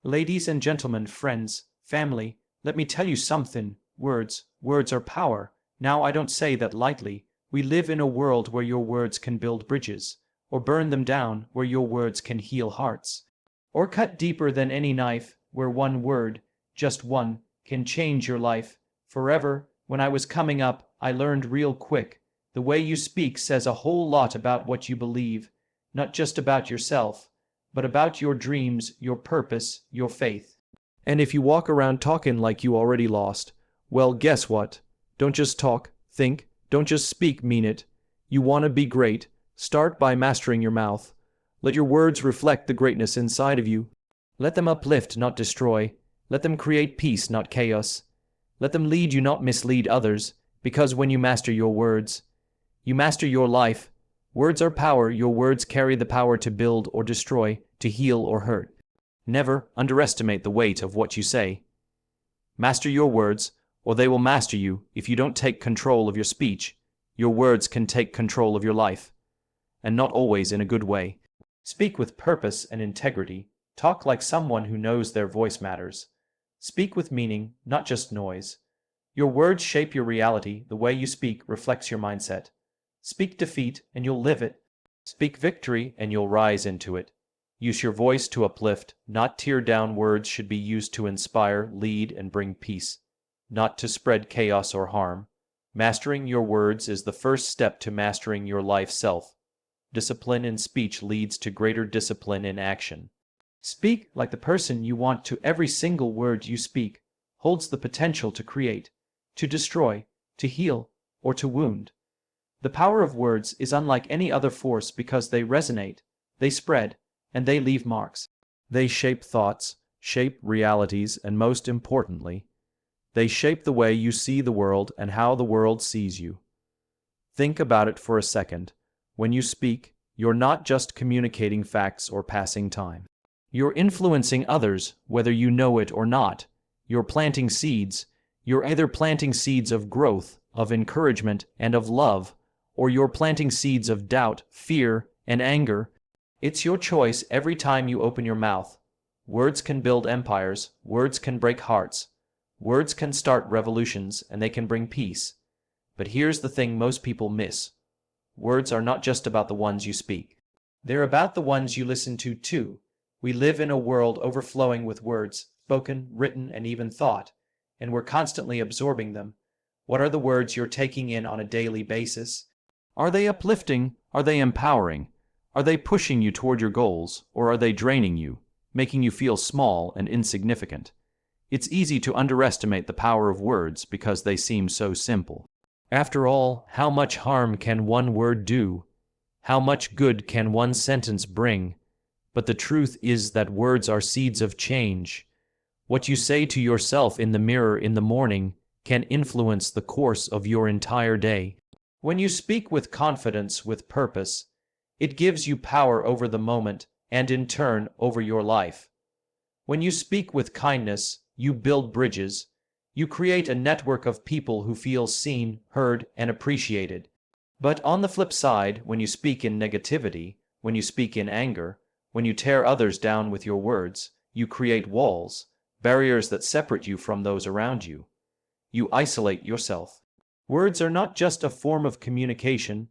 Ladies and gentlemen, friends, family, let me tell you something. Words are power. Now, I don't say that lightly. We live in a world where your words can build bridges, or burn them down, where your words can heal hearts, or cut deeper than any knife, where one word, just one, can change your life forever. When I was coming up, I learned real quick. The way you speak says a whole lot about what you believe, not just about yourself, but about your dreams, your purpose, your faith. And if you walk around talking like you already lost, well, guess what? Don't just talk, think. Don't just speak, mean it. You want to be great? Start by mastering your mouth. Let your words reflect the greatness inside of you. Let them uplift, not destroy. Let them create peace, not chaos. Let them lead you, not mislead others, because when you master your words, you master your life. Words are power. Your words carry the power to build or destroy, to heal or hurt. Never underestimate the weight of what you say. Master your words, or they will master you. If you don't take control of your speech, your words can take control of your life, and not always in a good way. Speak with purpose and integrity. Talk like someone who knows their voice matters. Speak with meaning, not just noise. Your words shape your reality. The way you speak reflects your mindset. Speak defeat, and you'll live it. Speak victory, and you'll rise into it. Use your voice to uplift, not tear down. Words should be used to inspire, lead, and bring peace, not to spread chaos or harm. Mastering your words is the first step to mastering your life self. Discipline in speech leads to greater discipline in action. Speak like the person you want to. Every single word you speak holds the potential to create, to destroy, to heal, or to wound. The power of words is unlike any other force because they resonate, they spread, and they leave marks. They shape thoughts, shape realities, and most importantly, they shape the way you see the world and how the world sees you. Think about it for a second. When you speak, you're not just communicating facts or passing time. You're influencing others, whether you know it or not. You're planting seeds. You're either planting seeds of growth, of encouragement, and of love, or you're planting seeds of doubt, fear, and anger. It's your choice every time you open your mouth. Words can build empires. Words can break hearts. Words can start revolutions, and they can bring peace. But here's the thing most people miss. Words are not just about the ones you speak. They're about the ones you listen to, too. We live in a world overflowing with words, spoken, written, and even thought, and we're constantly absorbing them. What are the words you're taking in on a daily basis? Are they uplifting? Are they empowering? Are they pushing you toward your goals, or are they draining you, making you feel small and insignificant? It's easy to underestimate the power of words because they seem so simple. After all, how much harm can one word do? How much good can one sentence bring? But the truth is that words are seeds of change. What you say to yourself in the mirror in the morning can influence the course of your entire day. When you speak with confidence, with purpose, it gives you power over the moment and in turn over your life. When you speak with kindness, you build bridges. You create a network of people who feel seen, heard, and appreciated. But on the flip side, when you speak in negativity, when you speak in anger, when you tear others down with your words, you create walls, barriers that separate you from those around you. You isolate yourself. Words are not just a form of communication.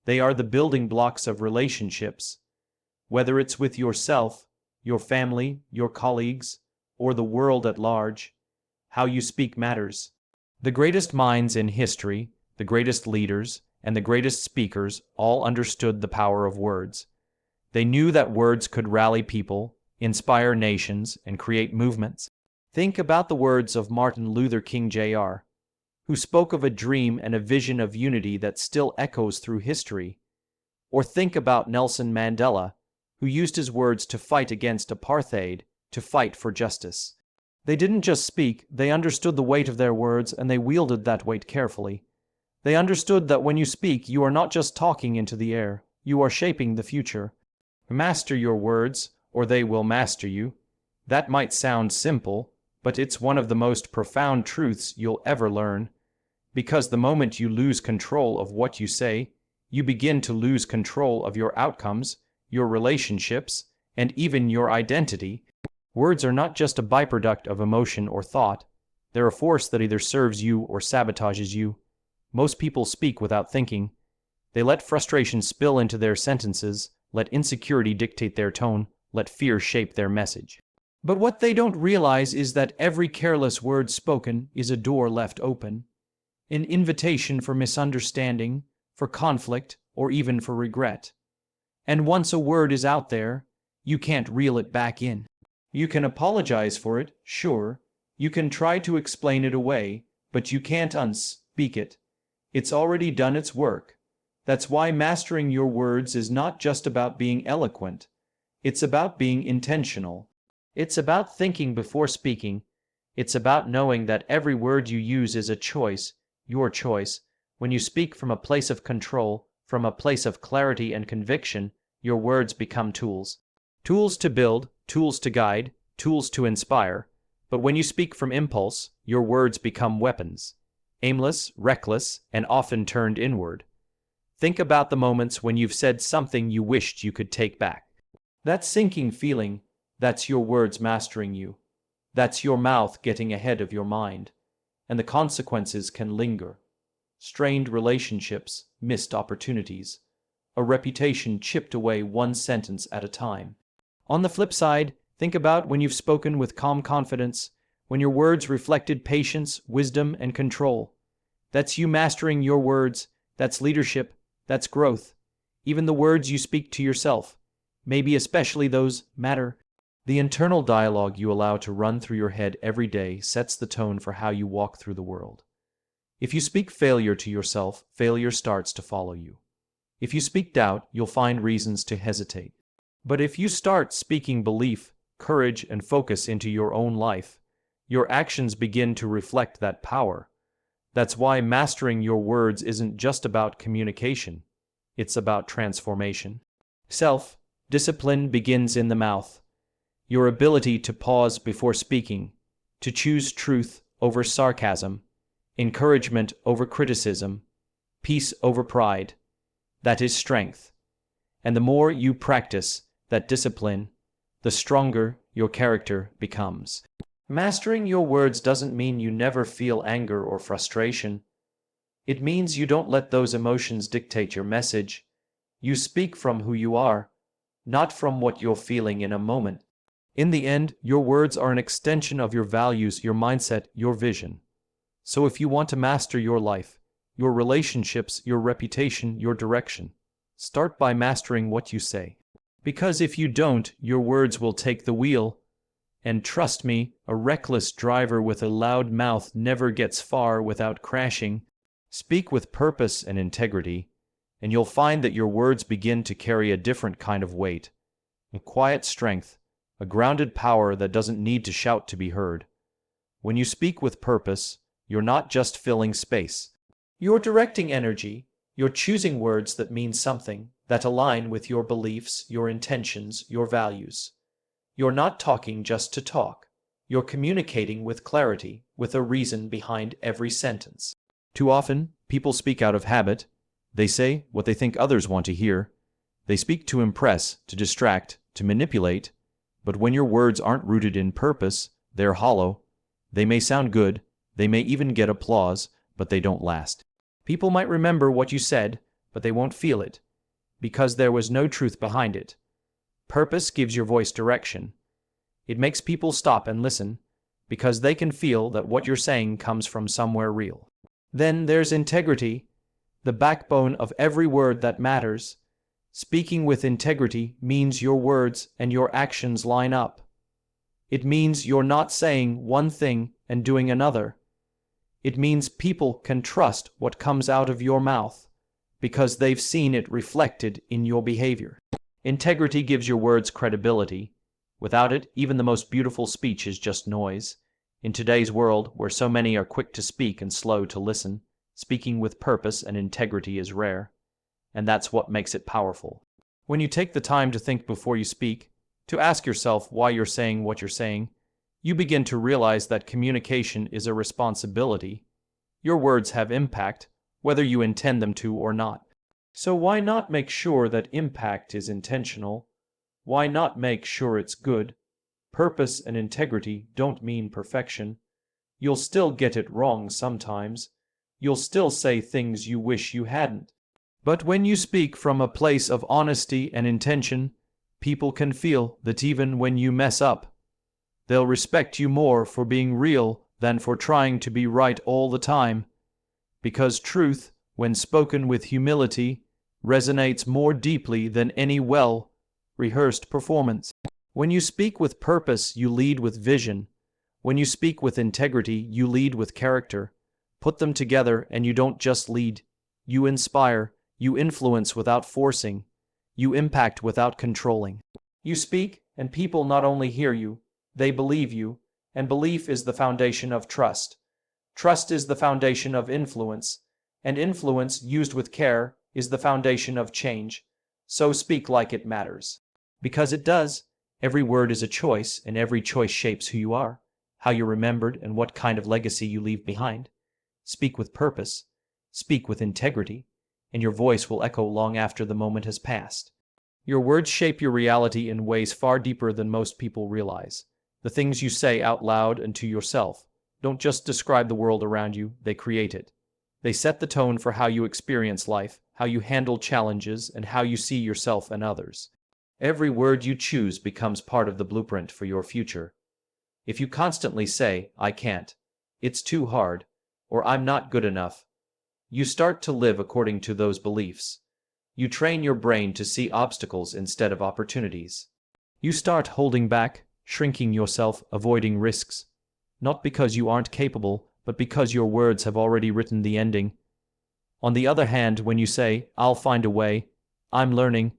They are the building blocks of relationships. Whether it's with yourself, your family, your colleagues, or the world at large, how you speak matters. The greatest minds in history, the greatest leaders, and the greatest speakers all understood the power of words. They knew that words could rally people, inspire nations, and create movements. Think about the words of Martin Luther King Jr., who spoke of a dream and a vision of unity that still echoes through history. Or think about Nelson Mandela, who used his words to fight against apartheid, to fight for justice. They didn't just speak, they understood the weight of their words, and they wielded that weight carefully. They understood that when you speak, you are not just talking into the air, you are shaping the future. Master your words, or they will master you. That might sound simple, but it's one of the most profound truths you'll ever learn. Because the moment you lose control of what you say, you begin to lose control of your outcomes, your relationships, and even your identity. Words are not just a byproduct of emotion or thought. They're a force that either serves you or sabotages you. Most people speak without thinking. They let frustration spill into their sentences, let insecurity dictate their tone, let fear shape their message. But what they don't realize is that every careless word spoken is a door left open, an invitation for misunderstanding, for conflict, or even for regret. And once a word is out there, you can't reel it back in. You can apologize for it, sure. You can try to explain it away, but you can't unspeak it. It's already done its work. That's why mastering your words is not just about being eloquent. It's about being intentional. It's about thinking before speaking. It's about knowing that every word you use is a choice, your choice. When you speak from a place of control, from a place of clarity and conviction, your words become tools. Tools to build, tools to guide, tools to inspire. But when you speak from impulse, your words become weapons. Aimless, reckless, and often turned inward. Think about the moments when you've said something you wished you could take back. That sinking feeling, that's your words mastering you. That's your mouth getting ahead of your mind. And the consequences can linger. Strained relationships, missed opportunities. A reputation chipped away one sentence at a time. On the flip side, think about when you've spoken with calm confidence, when your words reflected patience, wisdom, and control. That's you mastering your words, that's leadership, that's growth. Even the words you speak to yourself, maybe especially those, matter. The internal dialogue you allow to run through your head every day sets the tone for how you walk through the world. If you speak failure to yourself, failure starts to follow you. If you speak doubt, you'll find reasons to hesitate. But if you start speaking belief, courage, and focus into your own life, your actions begin to reflect that power. That's why mastering your words isn't just about communication. It's about transformation. Self-discipline begins in the mouth. Your ability to pause before speaking, to choose truth over sarcasm, encouragement over criticism, peace over pride. That is strength. And the more you practice that discipline, the stronger your character becomes. Mastering your words doesn't mean you never feel anger or frustration. It means you don't let those emotions dictate your message. You speak from who you are, not from what you're feeling in a moment. In the end, your words are an extension of your values, your mindset, your vision. So if you want to master your life, your relationships, your reputation, your direction, start by mastering what you say. Because if you don't, your words will take the wheel. And trust me, a reckless driver with a loud mouth never gets far without crashing. Speak with purpose and integrity, and you'll find that your words begin to carry a different kind of weight, a quiet strength, a grounded power that doesn't need to shout to be heard. When you speak with purpose, you're not just filling space. You're directing energy. You're choosing words that mean something, that align with your beliefs, your intentions, your values. You're not talking just to talk. You're communicating with clarity, with a reason behind every sentence. Too often, people speak out of habit. They say what they think others want to hear. They speak to impress, to distract, to manipulate. But when your words aren't rooted in purpose, they're hollow. They may sound good, they may even get applause, but they don't last. People might remember what you said, but they won't feel it, because there was no truth behind it. Purpose gives your voice direction. It makes people stop and listen, because they can feel that what you're saying comes from somewhere real. Then there's integrity, the backbone of every word that matters. Speaking with integrity means your words and your actions line up. It means you're not saying one thing and doing another. It means people can trust what comes out of your mouth, because they've seen it reflected in your behavior. Integrity gives your words credibility. Without it, even the most beautiful speech is just noise. In today's world, where so many are quick to speak and slow to listen, speaking with purpose and integrity is rare. And that's what makes it powerful. When you take the time to think before you speak, to ask yourself why you're saying what you're saying, you begin to realize that communication is a responsibility. Your words have impact, whether you intend them to or not. So why not make sure that impact is intentional? Why not make sure it's good? Purpose and integrity don't mean perfection. You'll still get it wrong sometimes. You'll still say things you wish you hadn't. But when you speak from a place of honesty and intention, people can feel that even when you mess up, they'll respect you more for being real than for trying to be right all the time. Because truth, when spoken with humility, resonates more deeply than any well-rehearsed performance. When you speak with purpose, you lead with vision. When you speak with integrity, you lead with character. Put them together and you don't just lead. You inspire, you influence without forcing, you impact without controlling. You speak, and people not only hear you, they believe you, and belief is the foundation of trust. Trust is the foundation of influence, and influence used with care is the foundation of change. So speak like it matters. Because it does. Every word is a choice, and every choice shapes who you are, how you're remembered, and what kind of legacy you leave behind. Speak with purpose, speak with integrity, and your voice will echo long after the moment has passed. Your words shape your reality in ways far deeper than most people realize. The things you say out loud and to yourself don't just describe the world around you, they create it. They set the tone for how you experience life, how you handle challenges, and how you see yourself and others. Every word you choose becomes part of the blueprint for your future. If you constantly say, "I can't," "It's too hard," or "I'm not good enough," you start to live according to those beliefs. You train your brain to see obstacles instead of opportunities. You start holding back, shrinking yourself, avoiding risks, not because you aren't capable, but because your words have already written the ending. On the other hand, when you say, "I'll find a way," "I'm learning,"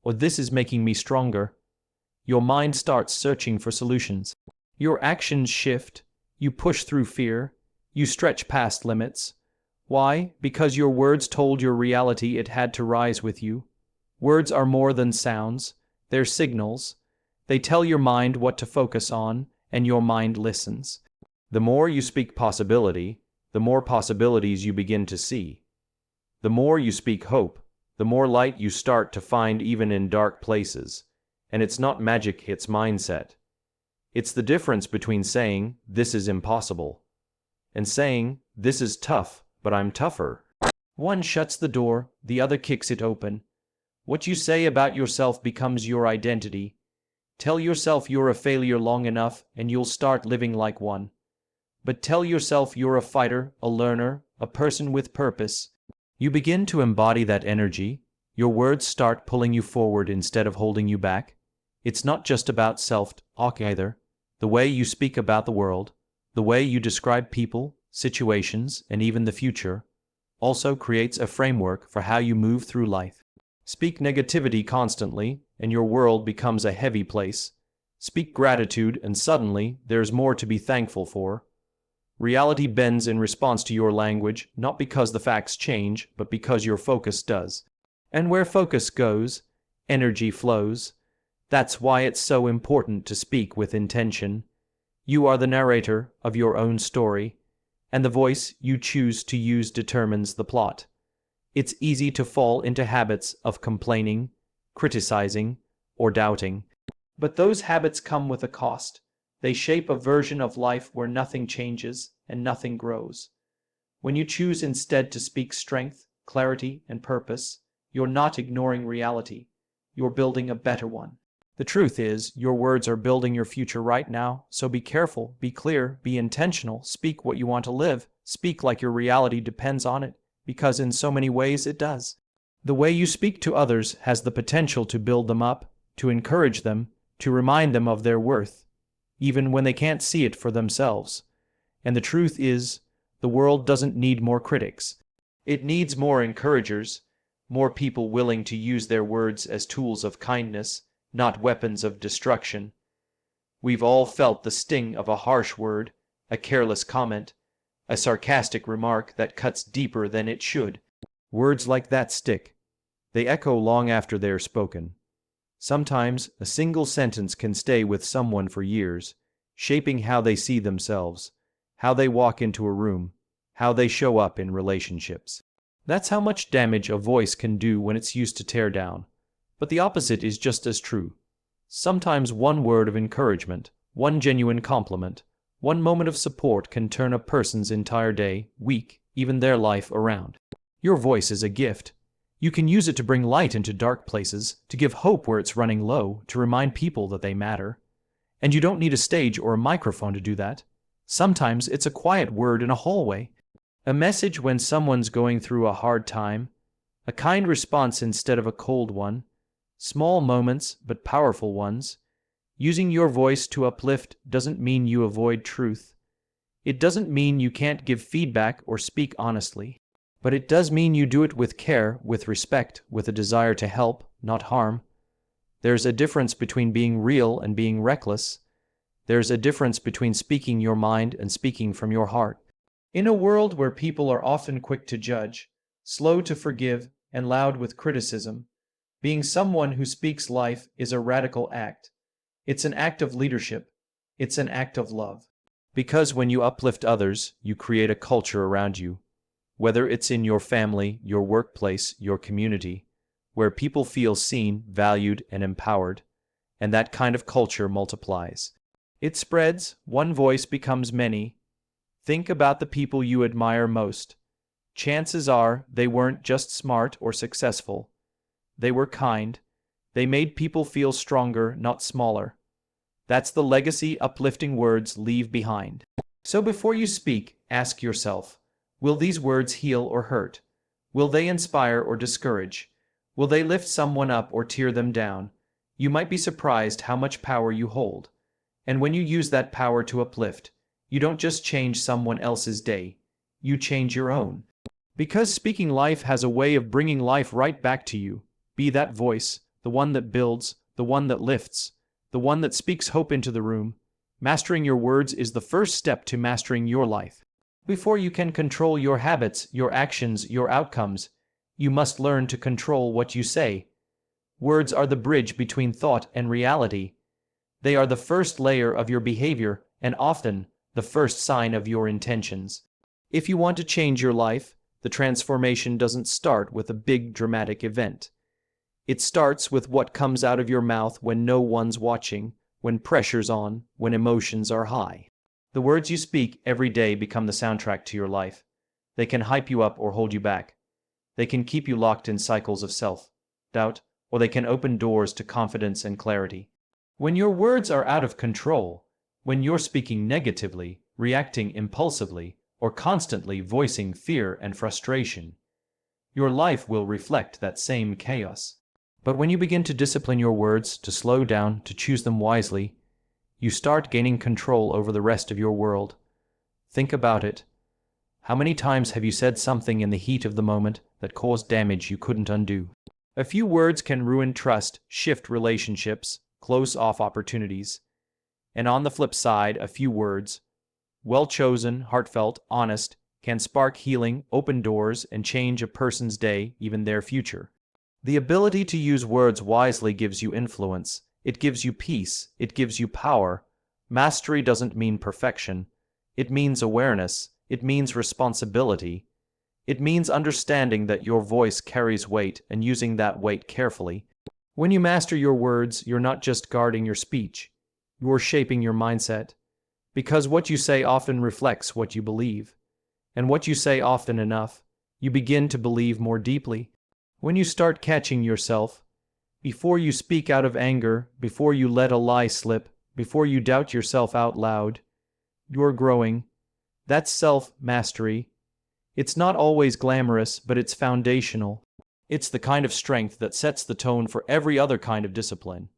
or "This is making me stronger," your mind starts searching for solutions. Your actions shift, you push through fear, you stretch past limits. Why? Because your words told your reality it had to rise with you. Words are more than sounds, they're signals. They tell your mind what to focus on, and your mind listens. The more you speak possibility, the more possibilities you begin to see. The more you speak hope, the more light you start to find even in dark places. And it's not magic, it's mindset. It's the difference between saying, "This is impossible," and saying, "This is tough, but I'm tougher." One shuts the door, the other kicks it open. What you say about yourself becomes your identity. Tell yourself you're a failure long enough, and you'll start living like one. But tell yourself you're a fighter, a learner, a person with purpose. You begin to embody that energy. Your words start pulling you forward instead of holding you back. It's not just about self-talk either. The way you speak about the world, the way you describe people, situations, and even the future, also creates a framework for how you move through life. Speak negativity constantly, and your world becomes a heavy place. Speak gratitude, and suddenly there's more to be thankful for. Reality bends in response to your language, not because the facts change, but because your focus does. And where focus goes, energy flows. That's why it's so important to speak with intention. You are the narrator of your own story, and the voice you choose to use determines the plot. It's easy to fall into habits of complaining, criticizing, or doubting. But those habits come with a cost. They shape a version of life where nothing changes and nothing grows. When you choose instead to speak strength, clarity, and purpose, you're not ignoring reality. You're building a better one. The truth is, your words are building your future right now, so be careful, be clear, be intentional, speak what you want to live, speak like your reality depends on it, because in so many ways it does. The way you speak to others has the potential to build them up, to encourage them, to remind them of their worth, even when they can't see it for themselves. And the truth is, the world doesn't need more critics. It needs more encouragers, more people willing to use their words as tools of kindness, not weapons of destruction. We've all felt the sting of a harsh word, a careless comment, a sarcastic remark that cuts deeper than it should. Words like that stick. They echo long after they're spoken. Sometimes a single sentence can stay with someone for years, shaping how they see themselves, how they walk into a room, how they show up in relationships. That's how much damage a voice can do when it's used to tear down. But the opposite is just as true. Sometimes one word of encouragement, one genuine compliment, one moment of support can turn a person's entire day, week, even their life around. Your voice is a gift. You can use it to bring light into dark places, to give hope where it's running low, to remind people that they matter. And you don't need a stage or a microphone to do that. Sometimes it's a quiet word in a hallway, a message when someone's going through a hard time, a kind response instead of a cold one, small moments but powerful ones. Using your voice to uplift doesn't mean you avoid truth. It doesn't mean you can't give feedback or speak honestly. But it does mean you do it with care, with respect, with a desire to help, not harm. There's a difference between being real and being reckless. There's a difference between speaking your mind and speaking from your heart. In a world where people are often quick to judge, slow to forgive, and loud with criticism, being someone who speaks life is a radical act. It's an act of leadership. It's an act of love. Because when you uplift others, you create a culture around you. Whether it's in your family, your workplace, your community, where people feel seen, valued, and empowered, and that kind of culture multiplies. It spreads, one voice becomes many. Think about the people you admire most. Chances are they weren't just smart or successful. They were kind. They made people feel stronger, not smaller. That's the legacy uplifting words leave behind. So before you speak, ask yourself, will these words heal or hurt? Will they inspire or discourage? Will they lift someone up or tear them down? You might be surprised how much power you hold. And when you use that power to uplift, you don't just change someone else's day, you change your own. Because speaking life has a way of bringing life right back to you. Be that voice, the one that builds, the one that lifts, the one that speaks hope into the room. Mastering your words is the first step to mastering your life. Before you can control your habits, your actions, your outcomes, you must learn to control what you say. Words are the bridge between thought and reality. They are the first layer of your behavior and often the first sign of your intentions. If you want to change your life, the transformation doesn't start with a big dramatic event. It starts with what comes out of your mouth when no one's watching, when pressure's on, when emotions are high. The words you speak every day become the soundtrack to your life. They can hype you up or hold you back. They can keep you locked in cycles of self-doubt, or they can open doors to confidence and clarity. When your words are out of control, when you're speaking negatively, reacting impulsively, or constantly voicing fear and frustration, your life will reflect that same chaos. But when you begin to discipline your words, to slow down, to choose them wisely, you start gaining control over the rest of your world. Think about it. How many times have you said something in the heat of the moment that caused damage you couldn't undo? A few words can ruin trust, shift relationships, close off opportunities. And on the flip side, a few words, well chosen, heartfelt, honest, can spark healing, open doors, and change a person's day, even their future. The ability to use words wisely gives you influence. It gives you peace. It gives you power. Mastery doesn't mean perfection. It means awareness. It means responsibility. It means understanding that your voice carries weight and using that weight carefully. When you master your words, you're not just guarding your speech. You're shaping your mindset. Because what you say often reflects what you believe. And what you say often enough, you begin to believe more deeply. When you start catching yourself, before you speak out of anger, before you let a lie slip, before you doubt yourself out loud, you're growing. That's self-mastery. It's not always glamorous, but it's foundational. It's the kind of strength that sets the tone for every other kind of discipline.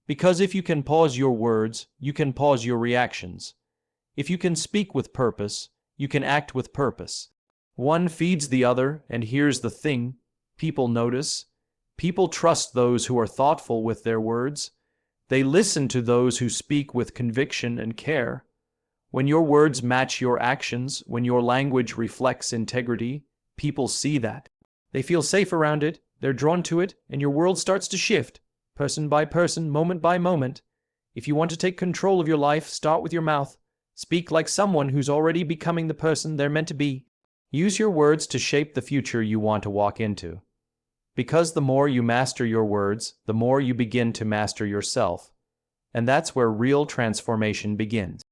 Because if you can pause your words, you can pause your reactions. If you can speak with purpose, you can act with purpose. One feeds the other, and here's the thing. People notice. People trust those who are thoughtful with their words. They listen to those who speak with conviction and care. When your words match your actions, when your language reflects integrity, people see that. They feel safe around it, they're drawn to it, and your world starts to shift, person by person, moment by moment. If you want to take control of your life, start with your mouth. Speak like someone who's already becoming the person they're meant to be. Use your words to shape the future you want to walk into. Because the more you master your words, the more you begin to master yourself. And that's where real transformation begins.